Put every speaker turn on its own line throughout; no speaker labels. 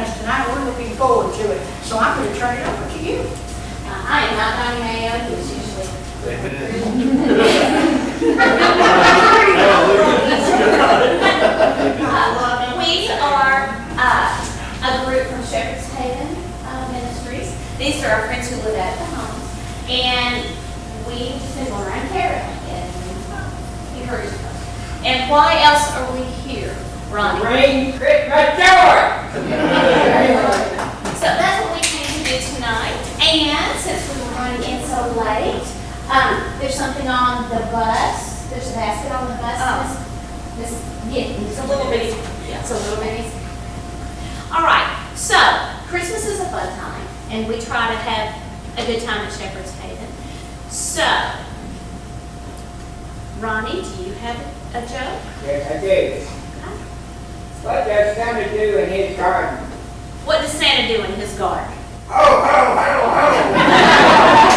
us tonight. We're looking forward to it. So I'm going to turn it over to you.
I am not Donnie Mayo, who's usually. We are a group from Shepherd's Haven Ministries. These are our friends who live at the homes. And we've just been going around caroling and encouraging us. And why else are we here, Ronnie?
Bring Christmas joy!
So that's what we came to do tonight. And since we were running in so late, there's something on the bus. There's a basket on the bus. It's a little bitty. Yeah, it's a little bitty. All right. So Christmas is a fun time, and we try to have a good time at Shepherd's Haven. So, Ronnie, do you have a joke?
Yes, I do.
Okay.
What does Santa do in his garden?
What does Santa do in his garden?
Ho, ho, ho, ho!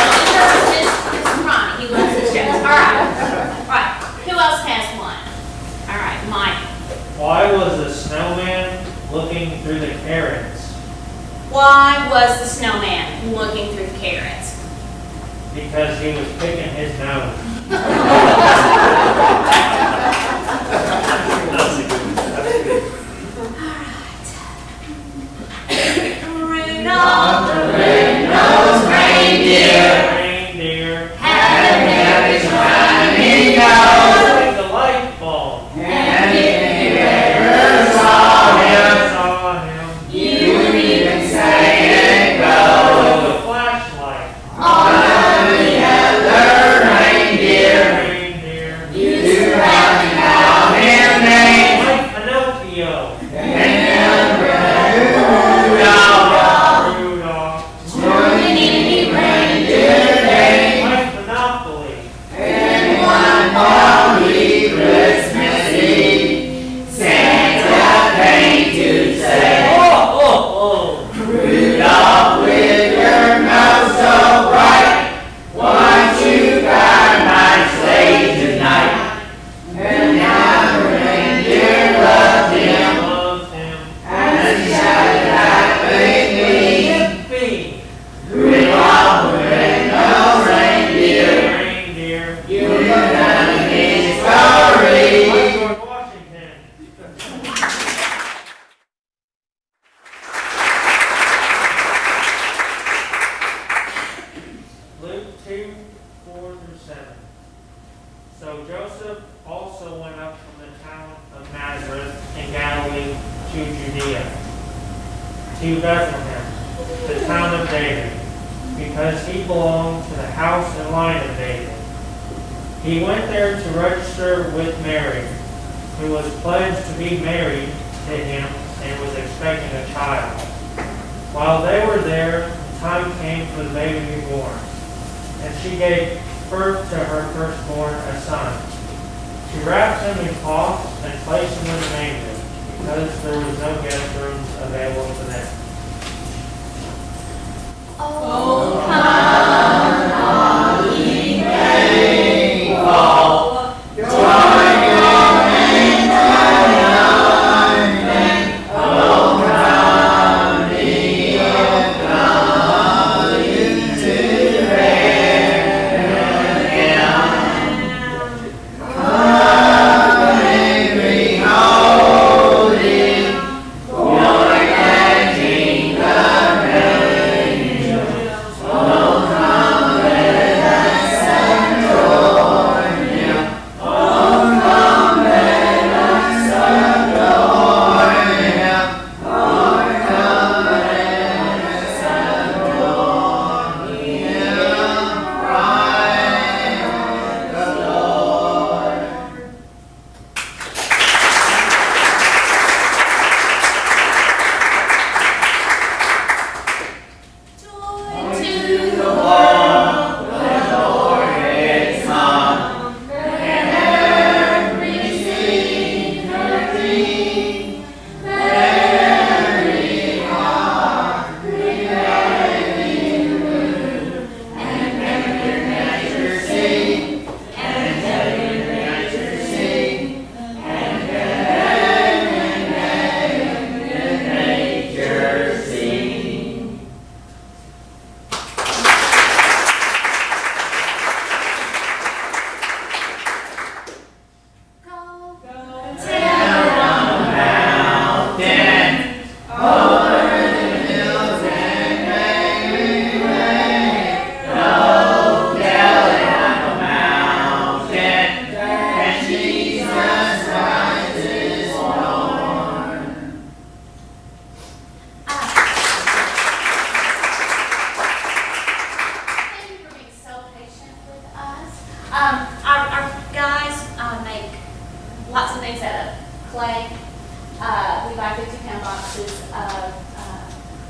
Mr. Ronnie, he loves his jokes. All right. Who else has one? All right, Mike.
Why was the snowman looking through the carrots?
Why was the snowman looking through the carrots?
Because he was picking his nose.
Rudolph the
red-nosed reindeer
Reindeer.
had a very shiny nose,
Like the light bulb.
and if you ever saw him,
Saw him.
you would even say and go
With a flashlight.
on the other reindeer.
Reindeer.
You have to call him names,
Like Pinocchio.
and Rudolph,
Rudolph.
swimming in reindeer days,
Like Monopoly.
and one foggy Christmas Eve, Santa came to say,
Oh, oh, oh.
Rudolph, with your nose so bright, won't you guide my sleigh tonight? And now the reindeer loved him,
Loved him.
and shouted happily,
Yippee.
Rudolph, the red-nosed reindeer,
Reindeer.
you done his story.
Like George Washington. Luke 2:4-7. So Joseph also went up from the town of Nazareth in Galilee to Judea, to Bethlehem, the town of David, because he belonged to the house and line of David. He went there to register with Mary, who was pledged to be married to him and was expecting a child. While they were there, the time came for the baby to be born, and she gave birth to her firstborn, a son. She wrapped him in cloths and placed him in a manger, because there was no guest rooms available for them.
Oh, come on, ye faithful.
Join in triumphant, oh come ye into heaven. Come and behold Him, born as King of angels.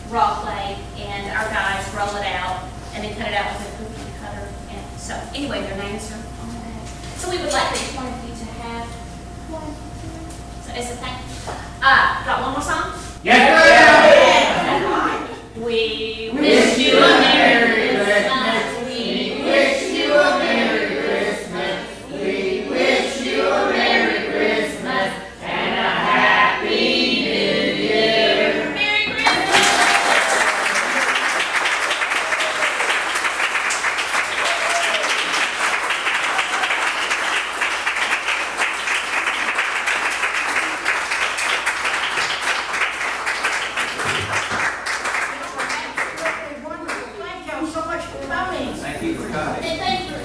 raw clay, and our guys roll it out and then cut it out with a cookie cutter. And so anyway, their names are on the back. So we would like each one of you to have one. So as a thank you. Got one more song?
Yes,
We wish you a Merry Christmas.
we wish you a Merry Christmas. We wish you a Merry Christmas and a Happy New Year.
Merry Christmas.
Absolutely wonderful. Thank y'all so much for coming.
Thank you for coming.
And thank you.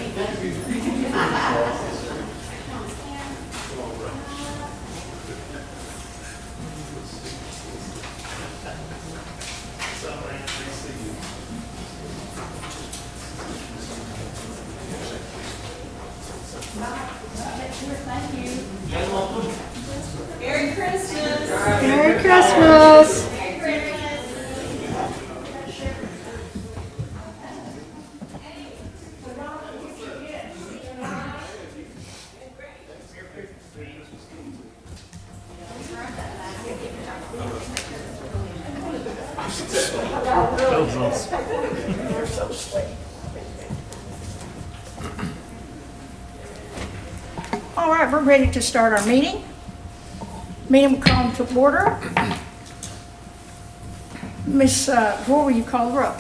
Merry Christmas.
Merry Christmas. You're so sweet. All right, we're ready to start our meeting. Meeting will come to order. Miss, what will you call the roll?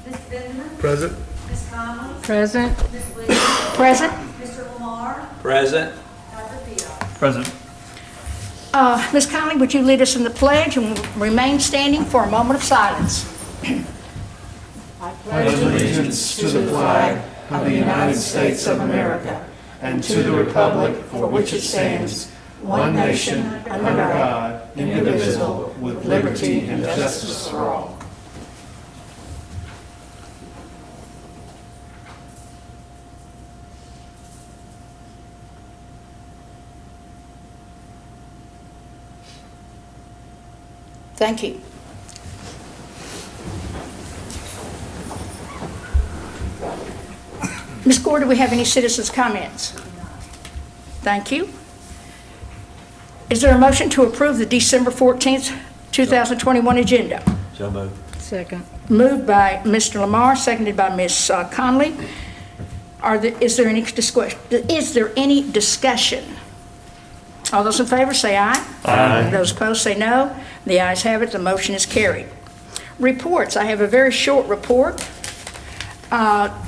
Ms. Benjamin,
Present.
Ms. Conley,
Present.
Ms. Williams,
Present.
Mr. Lamar,
Present.
Dr. Theo.
Present.
Ms. Conley, would you lead us in the pledge and we'll remain standing for a moment of silence?
Pledge allegiance to the flag of the United States of America and to the republic for which it stands, one nation, under God, indivisible, with liberty and justice for all.
Thank you. Ms. Gore, do we have any citizens' comments? Thank you. Is there a motion to approve the December 14th, 2021 agenda?
So moved.
Second.
Moved by Mr. Lamar, seconded by Ms. Conley. Is there any discussion? All those in favor say aye.
Aye.
Those opposed say no. The ayes have it, the motion is carried. Reports, I have a very short report.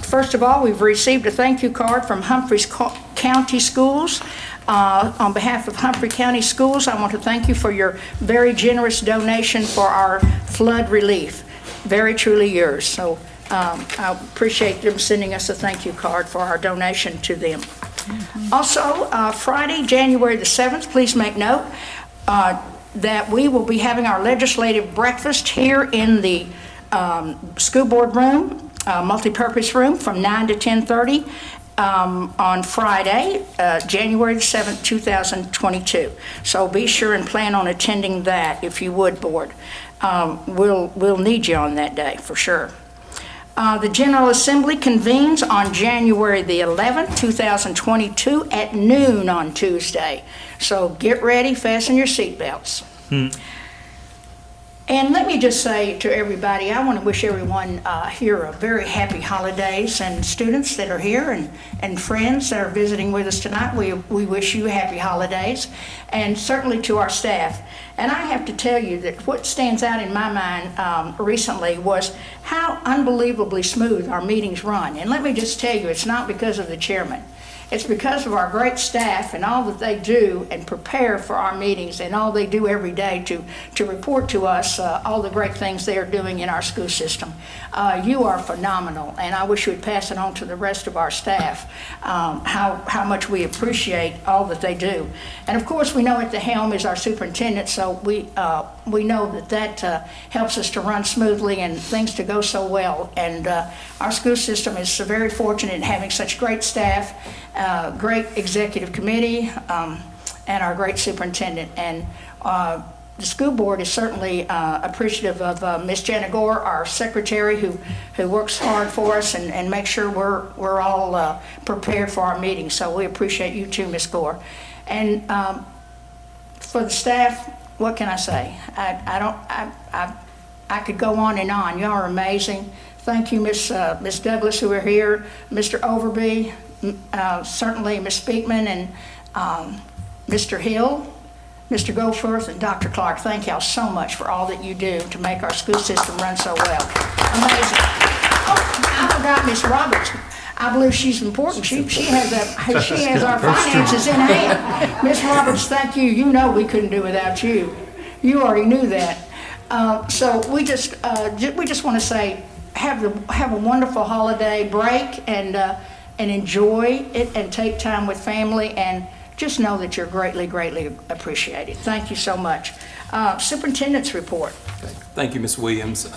First of all, we've received a thank you card from Humphreys County Schools. On behalf of Humphrey County Schools, I want to thank you for your very generous donation for our flood relief. Very truly yours. So I appreciate them sending us a thank you card for our donation to them. Also, Friday, January the 7th, please make note that we will be having our legislative breakfast here in the school board room, multipurpose room, from 9 to 10:30 on Friday, January the 7th, 2022. So be sure and plan on attending that if you would, board. We'll need you on that day for sure. The General Assembly convenes on January the 11th, 2022 at noon on Tuesday. So get ready, fasten your seatbelts. And let me just say to everybody, I want to wish everyone here a very happy holidays, and students that are here and friends that are visiting with us tonight, we wish you happy holidays, and certainly to our staff. And I have to tell you that what stands out in my mind recently was how unbelievably smooth our meetings run. And let me just tell you, it's not because of the chairman. It's because of our great staff and all that they do and prepare for our meetings and all they do every day to report to us all the great things they are doing in our school system. You are phenomenal, and I wish you would pass it on to the rest of our staff, how much we appreciate all that they do. And of course, we know at the helm is our superintendent, so we know that helps us to run smoothly and things to go so well. And our school system is very fortunate in having such great staff, great executive committee, and our great superintendent. And the school board is certainly appreciative of Ms. Jana Gore, our secretary, who works hard for us and makes sure we're all prepared for our meetings. So we appreciate you too, Ms. Gore. And for the staff, what can I say? I could go on and on. Y'all are amazing. Thank you, Miss Douglas, who are here, Mr. Overby, certainly Ms. Speakman, and Mr. Hill, Mr. Goforth, and Dr. Clark. Thank y'all so much for all that you do to make our school system run so well. Amazing. Oh, I forgot Miss Roberts. I believe she's important. She has our finances in hand. Miss Roberts, thank you. You know we couldn't do without you. You already knew that. So we just want to say have a wonderful holiday break and enjoy it and take time with family and just know that you're greatly, greatly appreciated. Thank you so much. Superintendent's report.
Thank you, Ms. Williams.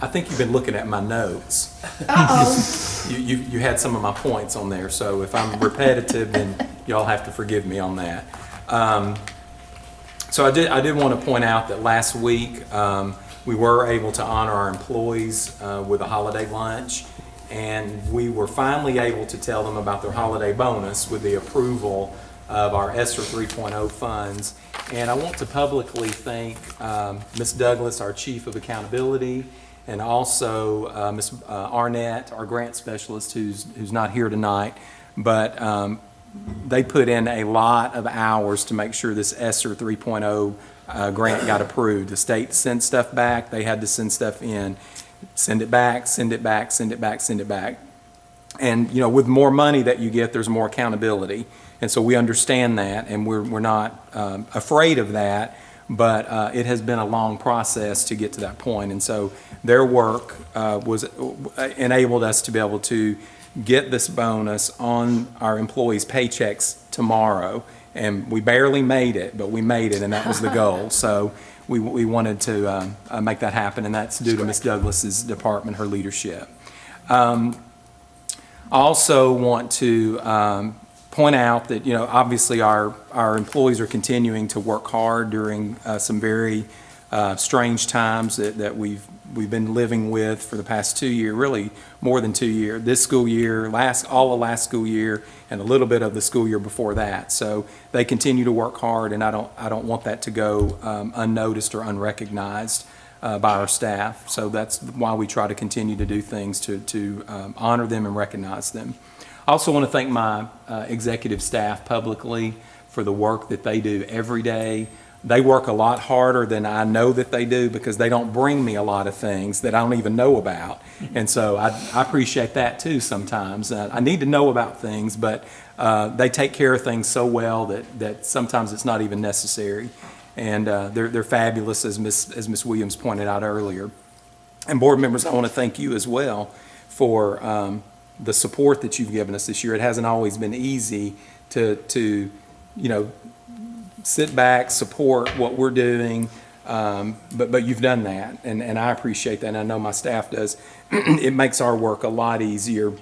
I think you've been looking at my notes.
Uh-oh.
You had some of my points on there, so if I'm repetitive, then y'all have to forgive me on that. So I did want to point out that last week we were able to honor our employees with a holiday lunch, and we were finally able to tell them about their holiday bonus with the approval of our ESSER 3.0 funds. And I want to publicly thank Ms. Douglas, our Chief of Accountability, and also Ms. Arnett, our grant specialist, who's not here tonight, but they put in a lot of hours to make sure this ESSER 3.0 grant got approved. The state sent stuff back, they had to send stuff in, send it back, send it back, send it back, send it back. And you know, with more money that you get, there's more accountability. And so we understand that, and we're not afraid of that, but it has been a long process to get to that point. And so their work enabled us to be able to get this bonus on our employees' paychecks tomorrow. And we barely made it, but we made it, and that was the goal. So we wanted to make that happen, and that's due to Ms. Douglas's department, her leadership. I also want to point out that, you know, obviously our employees are continuing to work hard during some very strange times that we've been living with for the past 2 years, really more than 2 years. This school year, all of last school year, and a little bit of the school year before that. So they continue to work hard, and I don't want that to go unnoticed or unrecognized by our staff. So that's why we try to continue to do things to honor them and recognize them. I also want to thank my executive staff publicly for the work that they do every day. They work a lot harder than I know that they do because they don't bring me a lot of things that I don't even know about. And so I appreciate that too sometimes. I need to know about things, but they take care of things so well that sometimes it's not even necessary. And they're fabulous, as Ms. Williams pointed out earlier. And board members, I want to thank you as well for the support that you've given us this year. It hasn't always been easy to you know, sit back, support what we're doing, but you've done that, and I appreciate that, and I know my staff does. It makes our work a lot easier.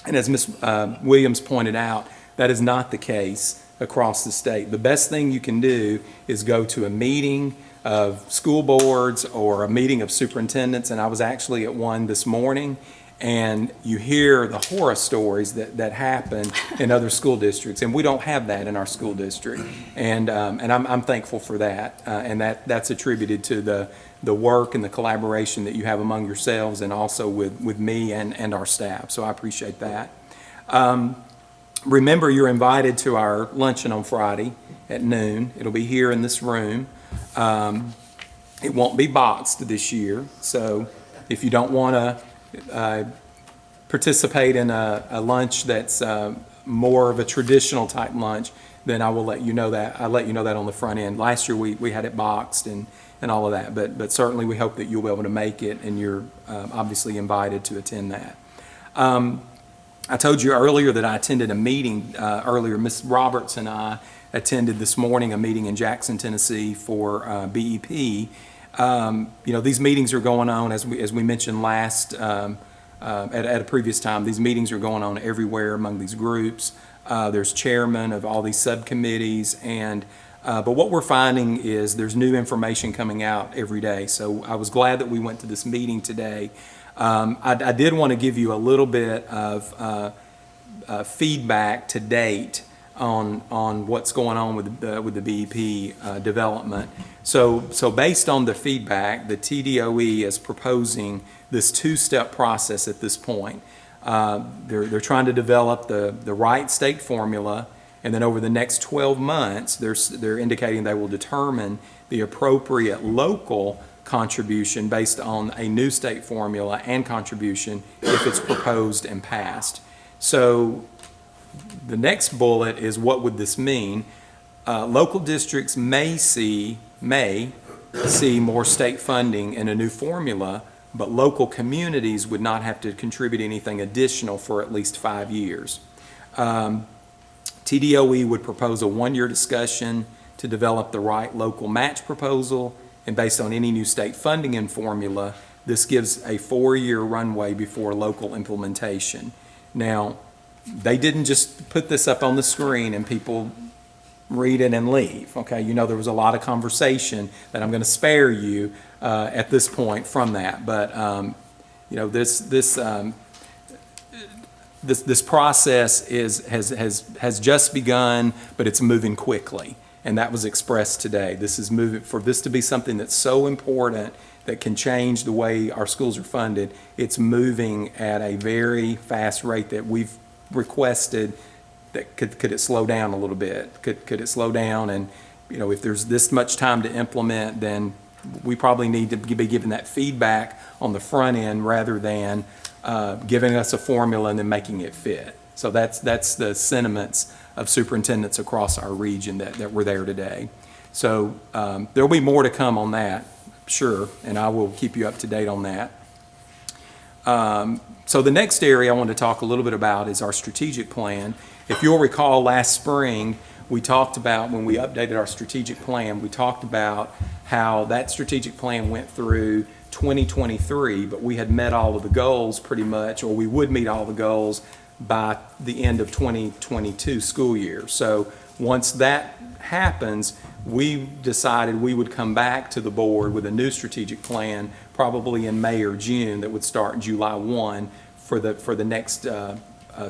And as Ms. Williams pointed out, that is not the case across the state. The best thing you can do is go to a meeting of school boards or a meeting of superintendents, and I was actually at one this morning, and you hear the horror stories that happen in other school districts, and we don't have that in our school district, and I'm thankful for that, and that's attributed to the work and the collaboration that you have among yourselves and also with me and our staff, so I appreciate that. Remember, you're invited to our luncheon on Friday at noon. It'll be here in this room. It won't be boxed this year, so if you don't want to participate in a lunch that's more of a traditional type lunch, then I will let you know that. I'll let you know that on the front end. Last year we had it boxed and all of that, but certainly we hope that you'll be able to make it, and you're obviously invited to attend that. I told you earlier that I attended a meeting earlier. Ms. Roberts and I attended this morning a meeting in Jackson, Tennessee for BEP. You know, these meetings are going on, as we mentioned last at a previous time. These meetings are going on everywhere among these groups. There's chairmen of all these subcommittees, and But what we're finding is there's new information coming out every day. So I was glad that we went to this meeting today. I did want to give you a little bit of feedback to date on what's going on with the BEP development. So based on the feedback, the TDOE is proposing this two-step process at this point. They're trying to develop the right state formula, and then over the next 12 months, they're indicating they will determine the appropriate local contribution based on a new state formula and contribution if it's proposed and passed. So the next bullet is, what would this mean? Local districts may see more state funding in a new formula, but local communities would not have to contribute anything additional for at least 5 years. TDOE would propose a 1-year discussion to develop the right local match proposal, and based on any new state funding and formula, this gives a 4-year runway before local implementation. Now, they didn't just put this up on the screen and people read it and leave, okay? You know, there was a lot of conversation that I'm going to spare you at this point from that, but you know, this process has just begun, but it's moving quickly, and that was expressed today. This is moving, for this to be something that's so important that can change the way our schools are funded. It's moving at a very fast rate that we've requested. That could it slow down a little bit? Could it slow down? And you know, if there's this much time to implement, then we probably need to be given that feedback on the front end rather than giving us a formula and then making it fit. So that's the sentiments of superintendents across our region that were there today. So there'll be more to come on that, sure, and I will keep you up to date on that. So the next area I want to talk a little bit about is our strategic plan. If you'll recall, last spring, we talked about, when we updated our strategic plan, we talked about how that strategic plan went through 2023, but we had met all of the goals pretty much, or we would meet all the goals by the end of 2022 school year. So once that happens, we decided we would come back to the board with a new strategic plan, probably in May or June, that would start July 1 for the next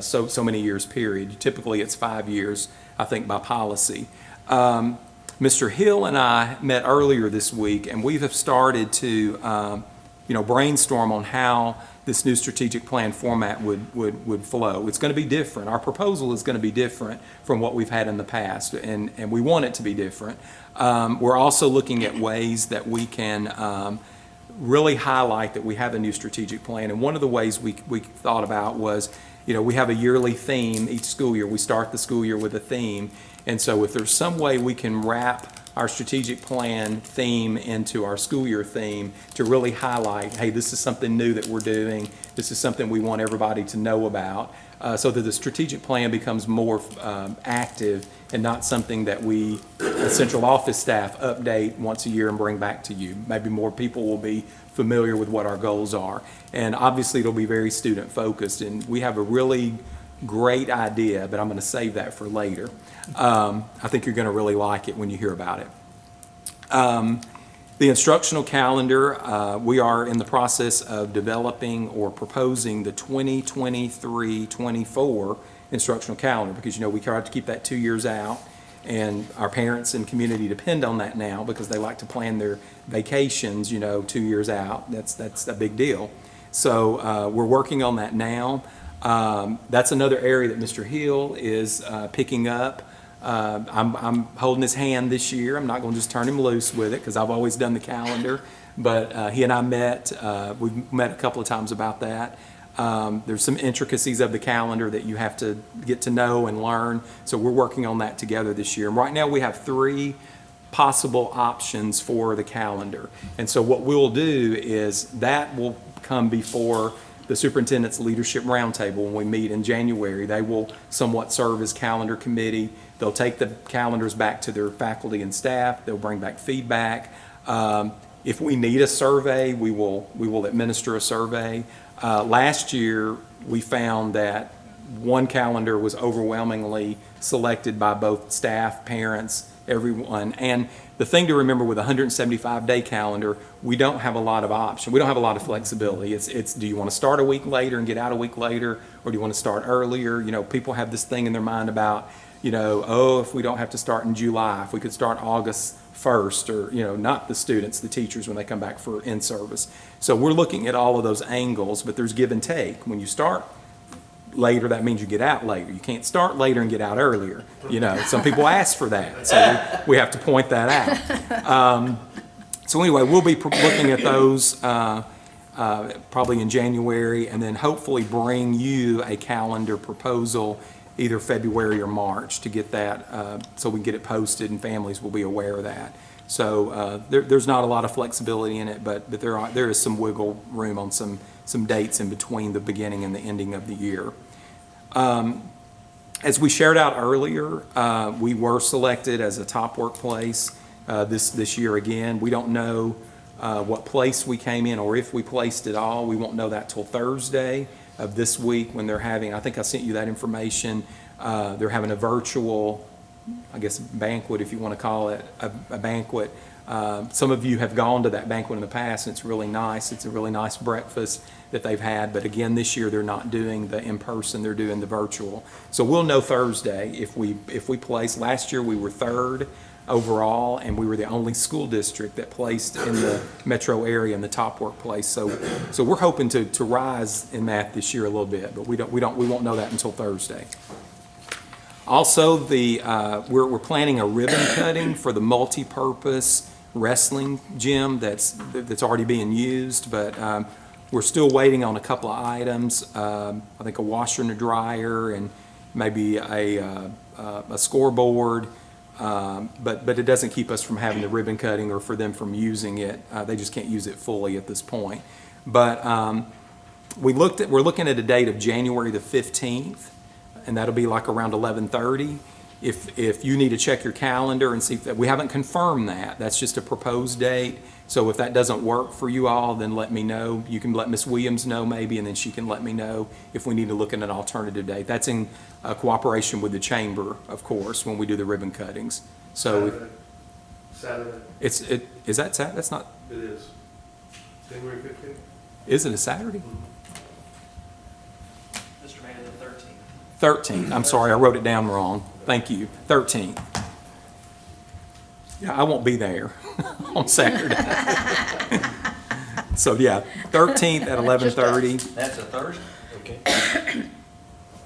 so many years period. Typically it's 5 years, I think, by policy. Mr. Hill and I met earlier this week, and we have started to brainstorm on how this new strategic plan format would flow. It's going to be different. Our proposal is going to be different from what we've had in the past, and we want it to be different. We're also looking at ways that we can really highlight that we have a new strategic plan. And one of the ways we thought about was, we have a yearly theme each school year. We start the school year with a theme. And so if there's some way we can wrap our strategic plan theme into our school year theme to really highlight, hey, this is something new that we're doing. This is something we want everybody to know about, so that the strategic plan becomes more active and not something that we, the central office staff, update once a year and bring back to you. Maybe more people will be familiar with what our goals are. And obviously it'll be very student focused, and we have a really great idea, but I'm going to save that for later. I think you're going to really like it when you hear about it. The instructional calendar, we are in the process of developing or proposing the 2023-24 instructional calendar, because we try to keep that 2 years out, and our parents and community depend on that now because they like to plan their vacations 2 years out. That's a big deal. So we're working on that now. That's another area that Mr. Hill is picking up. I'm holding his hand this year. I'm not going to just turn him loose with it because I've always done the calendar, but he and I met. We've met a couple of times about that. There's some intricacies of the calendar that you have to get to know and learn, so we're working on that together this year. And right now we have 3 possible options for the calendar, and so what we'll do is that will come before the superintendent's leadership roundtable when we meet in January. They will somewhat serve as calendar committee. They'll take the calendars back to their faculty and staff. They'll bring back feedback. If we need a survey, we will administer a survey. Last year, we found that one calendar was overwhelmingly selected by both staff, parents, everyone. And the thing to remember with a 175-day calendar, we don't have a lot of option. We don't have a lot of flexibility. It's do you want to start a week later and get out a week later, or do you want to start earlier? You know, people have this thing in their mind about, you know, oh, if we don't have to start in July, if we could start August 1st, or, you know, not the students, the teachers when they come back for in-service. So we're looking at all of those angles, but there's give and take. When you start later, that means you get out later. You can't start later and get out earlier. You know, some people ask for that, so we have to point that out. So anyway, we'll be looking at those probably in January, and then hopefully bring you a calendar proposal either February or March to get that, so we can get it posted and families will be aware of that. So there's not a lot of flexibility in it, but there is some wiggle room on some dates in between the beginning and the ending of the year. As we shared out earlier, we were selected as a top workplace this year again. We don't know what place we came in or if we placed at all. We won't know that till Thursday of this week when they're having, I think I sent you that information, they're having a virtual, I guess, banquet, if you want to call it a banquet. Some of you have gone to that banquet in the past, and it's really nice. It's a really nice breakfast that they've had, but again, this year they're not doing the in-person, they're doing the virtual. So we'll know Thursday if we place. Last year we were third overall, and we were the only school district that placed in the metro area in the top workplace. So we're hoping to rise in that this year a little bit, but we won't know that until Thursday. Also, we're planning a ribbon cutting for the multi-purpose wrestling gym that's already being used, but we're still waiting on a couple of items. I think a washer and a dryer, and maybe a scoreboard. But it doesn't keep us from having the ribbon cutting or for them from using it. They just can't use it fully at this point. But we're looking at a date of January the 15th, and that'll be like around 11:30. If you need to check your calendar and see if we haven't confirmed that. That's just a proposed date. So if that doesn't work for you all, then let me know. You can let Ms. Williams know maybe, and then she can let me know if we need to look at an alternative date. That's in cooperation with the chamber, of course, when we do the ribbon cuttings. So
Saturday.
Is that Saturday? That's not.
It is. January 15th.
Is it a Saturday?
Mr. Mayor, the 13th.
13th. I'm sorry, I wrote it down wrong. Thank you. 13th. Yeah, I won't be there on Saturday. So yeah, 13th at 11:30.
That's a Thursday? Okay.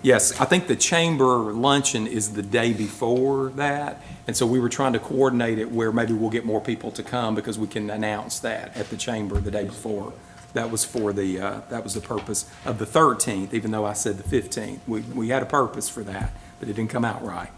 Yes, I think the chamber luncheon is the day before that, and so we were trying to coordinate it where maybe we'll get more people to come because we can announce that at the chamber the day before. That was for that was the purpose of the 13th, even though I said the 15th. We had a purpose for that, but it didn't come out right.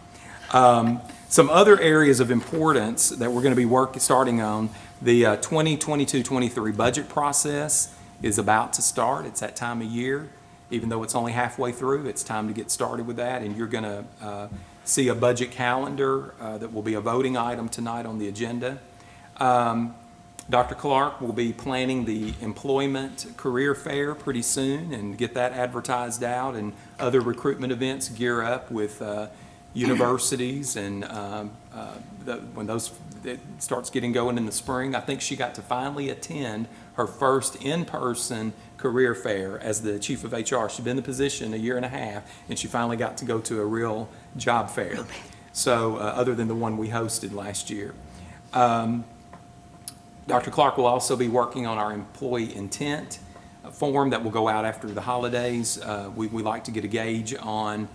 Some other areas of importance that we're going to be starting on, the 2022-23 budget process is about to start. It's that time of year. Even though it's only halfway through, it's time to get started with that, and you're going to see a budget calendar that will be a voting item tonight on the agenda. Dr. Clark will be planning the employment career fair pretty soon and get that advertised out, and other recruitment events gear up with universities, and when it starts getting going in the spring. I think she got to finally attend her first in-person career fair as the chief of HR. She'd been in the position a year and a half, and she finally got to go to a real job fair. So other than the one we hosted last year. Dr. Clark will also be working on our employee intent form that will go out after the holidays. We like to get a gauge on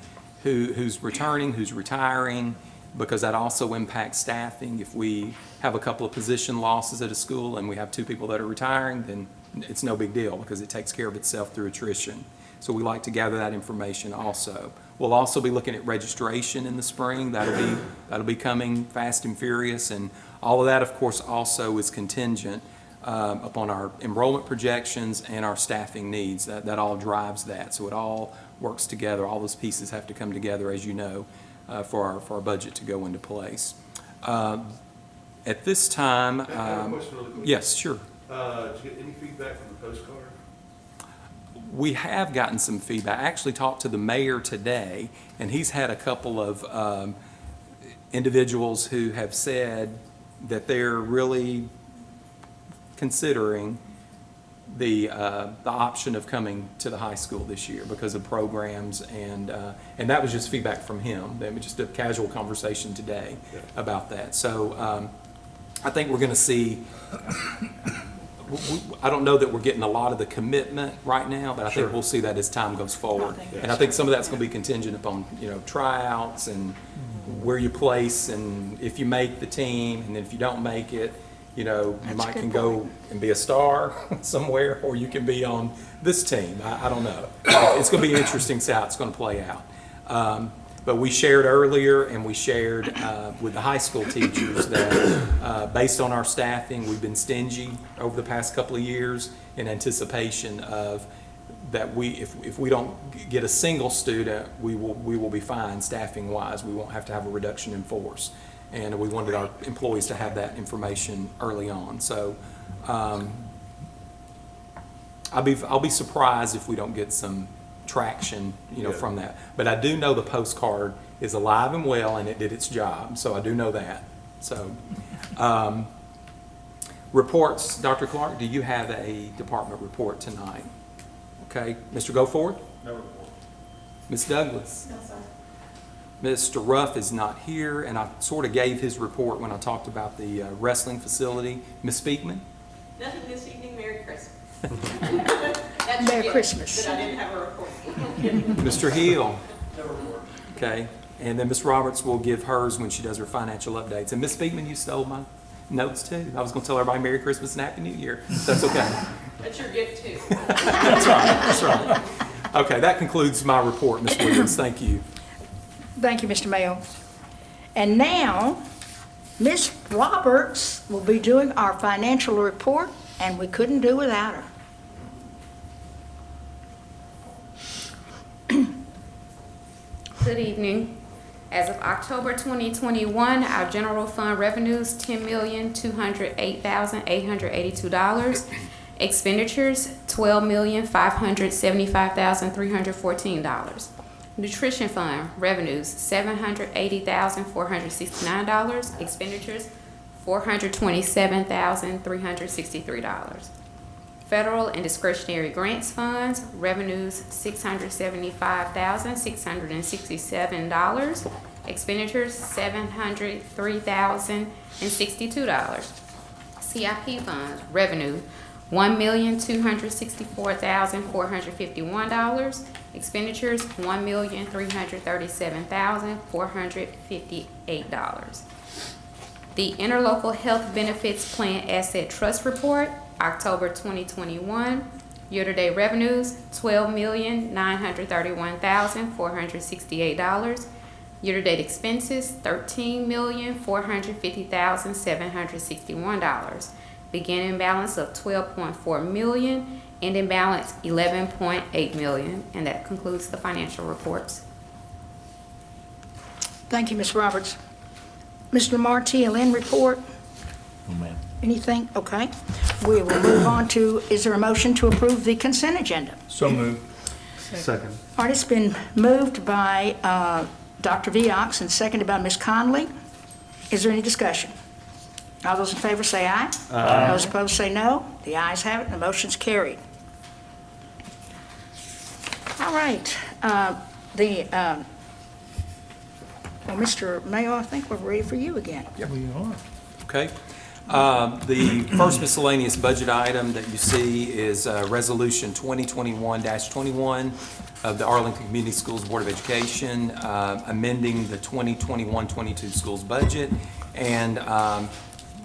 who's returning, who's retiring, because that also impacts staffing. If we have a couple of position losses at a school and we have 2 people that are retiring, then it's no big deal because it takes care of itself through attrition. So we like to gather that information also. We'll also be looking at registration in the spring. That'll be coming fast and furious, and all of that, of course, also is contingent upon our enrollment projections and our staffing needs. That all drives that. So it all works together. All those pieces have to come together, as you know, for our budget to go into place. At this time,
I have a question really quick.
yes, sure.
Did you get any feedback from the postcard?
We have gotten some feedback. I actually talked to the mayor today, and he's had a couple of individuals who have said that they're really considering the option of coming to the high school this year because of programs, and that was just feedback from him. That was just a casual conversation today about that. So I think we're going to see. I don't know that we're getting a lot of the commitment right now, but I think we'll see that as time goes forward. And I think some of that's going to be contingent upon, tryouts and where you place, and if you make the team, and if you don't make it, you might can go and be a star somewhere, or you can be on this team. I don't know. It's going to be interesting to see how it's going to play out. But we shared earlier, and we shared with the high school teachers that based on our staffing, we've been stingy over the past couple of years in anticipation of that if we don't get a single student, we will be fine staffing wise. We won't have to have a reduction in force, and we wanted our employees to have that information early on. So I'll be surprised if we don't get some traction, from that. But I do know the postcard is alive and well, and it did its job. So I do know that. So reports, Dr. Clark, do you have a department report tonight? Okay, Mr. Goforth?
No report.
Ms. Douglas?
No, sir.
Mr. Ruff is not here, and I sort of gave his report when I talked about the wrestling facility. Ms. Speakman?
Nothing this evening. Merry Christmas.
Merry Christmas.
But I didn't have a report.
Mr. Hill?
No report.
Okay, and then Ms. Roberts will give hers when she does her financial updates. And Ms. Speakman, you stole my notes too. I was going to tell everybody Merry Christmas and Happy New Year. That's okay.
That's your gift too.
That's right. Okay, that concludes my report, Ms. Williams. Thank you.
Thank you, Mr. Mayo. And now, Ms. Roberts will be doing our financial report, and we couldn't do without her.
Good evening. As of October 2021, our general fund revenues $10,208,882. Expenditures $12,575,314. Nutrition fund revenues $780,469. Expenditures $427,363. Federal and discretionary grants funds revenues $675,667. Expenditures $703,062. CIP funds revenue $1,264,451. Expenditures $1,337,458. The Interlocal Health Benefits Plan Asset Trust Report, October 2021. Year-to-date revenues $12,931,468. Year-to-date expenses $13,450,761. Beginning balance of $12.4 million, ending balance $11.8 million, and that concludes the financial reports.
Thank you, Ms. Roberts. Mr. Lamar, TLN report?
Oh, man.
Anything? Okay. We will move on to, is there a motion to approve the consent agenda?
So moved. Second.
All right, it's been moved by Dr. Viox and seconded by Ms. Conley. Is there any discussion? All those in favor say aye. Aye. Those opposed say no. The ayes have it, and the motion's carried. All right. Well, Mr. Mayo, I think we're ready for you again.
We are.
Okay. The first miscellaneous budget item that you see is Resolution 2021-21 of the Arlington Community Schools Board of Education, amending the 2021-22 schools budget. And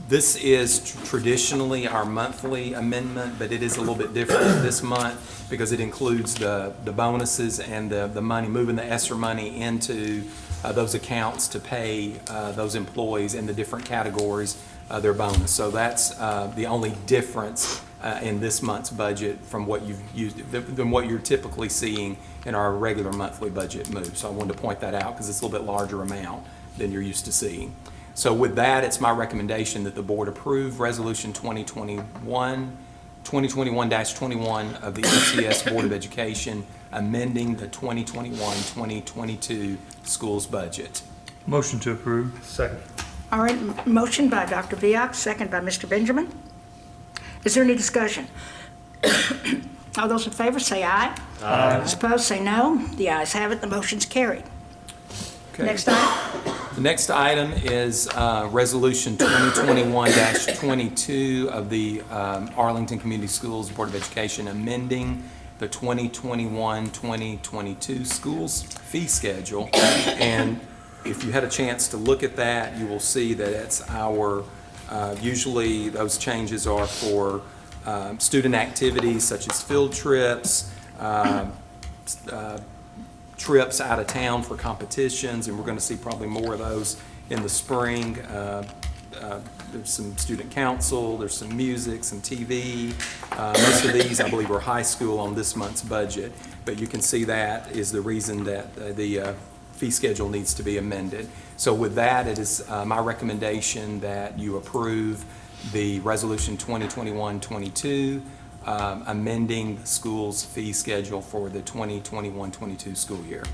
this is traditionally our monthly amendment, but it is a little bit different this month because it includes the bonuses and the money, moving the ESSER money into those accounts to pay those employees in the different categories their bonus. So that's the only difference in this month's budget from what you've used, than what you're typically seeing in our regular monthly budget move. So I wanted to point that out because it's a little bit larger amount than you're used to seeing. So with that, it's my recommendation that the board approve Resolution 2021-21 of the ACS Board of Education, amending the 2021-2022 schools budget.
Motion to approve. Second.
All right, motion by Dr. Viak, second by Mr. Benjamin. Is there any discussion? All those in favor say aye. Aye. Those opposed say no. The ayes have it, the motion's carried.
Okay.
Next item.
The next item is Resolution 2021-22 of the Arlington Community Schools Board of Education amending the 2021-2022 schools fee schedule. And if you had a chance to look at that, you will see that it's our, usually those changes are for student activities such as field trips, trips out of town for competitions, and we're going to see probably more of those in the spring. There's some student council, there's some music, some TV. Most of these, I believe, are high school on this month's budget, but you can see that is the reason that the fee schedule needs to be amended. So with that, it is my recommendation that you approve the Resolution 2021-22, amending the school's fee schedule for the 2021-22 school year.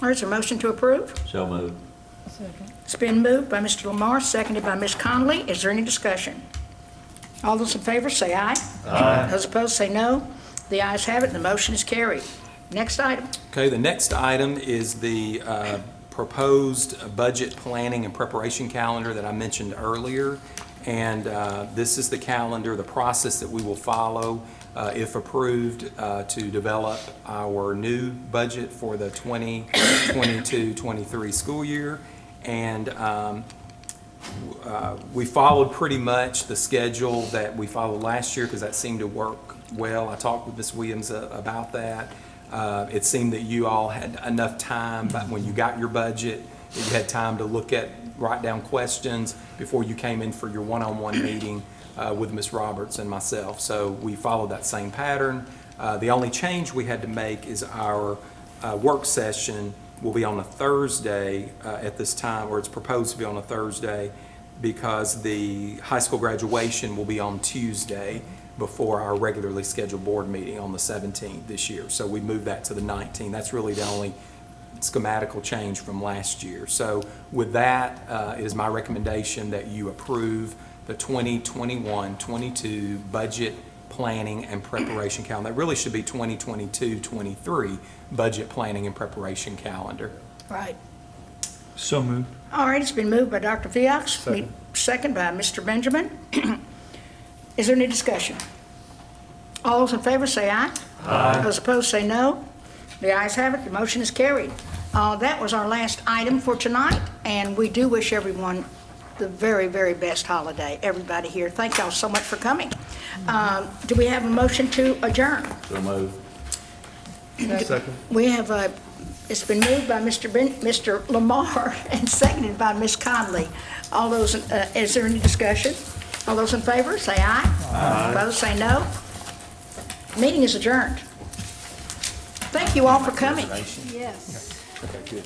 All right, is there a motion to approve?
So moved.
It's been moved by Mr. Lamar, seconded by Ms. Conley. Is there any discussion? All those in favor say aye. Aye. Those opposed say no. The ayes have it, and the motion is carried. Next item.
Okay, the next item is the proposed budget planning and preparation calendar that I mentioned earlier. And this is the calendar, the process that we will follow, if approved, to develop our new budget for the 2022-23 school year. And we followed pretty much the schedule that we followed last year because that seemed to work well. I talked with Ms. Williams about that. It seemed that you all had enough time, but when you got your budget, that you had time to write down questions before you came in for your one-on-one meeting with Ms. Roberts and myself. So we followed that same pattern. The only change we had to make is our work session will be on a Thursday at this time, or it's proposed to be on a Thursday, because the high school graduation will be on Tuesday before our regularly scheduled board meeting on the 17th this year. So we moved that to the 19th. That's really the only schematical change from last year. So with that, it is my recommendation that you approve the 2021-22 budget planning and preparation calendar. That really should be 2022-23 budget planning and preparation calendar.
Right.
So moved.
All right, it's been moved by Dr. Viak,
Second.
second by Mr. Benjamin. Is there any discussion? All those in favor say aye. Aye. Those opposed say no. The ayes have it, the motion is carried. That was our last item for tonight, and we do wish everyone the very, very best holiday, everybody here. Thank y'all so much for coming. Do we have a motion to adjourn?
So moved.
Second.
We have it's been moved by Mr. Lamar and seconded by Ms. Conley. All those, is there any discussion? All those in favor, say aye. Aye. Opposed, say no. Meeting is adjourned. Thank you all for coming.
Yes. Okay, good.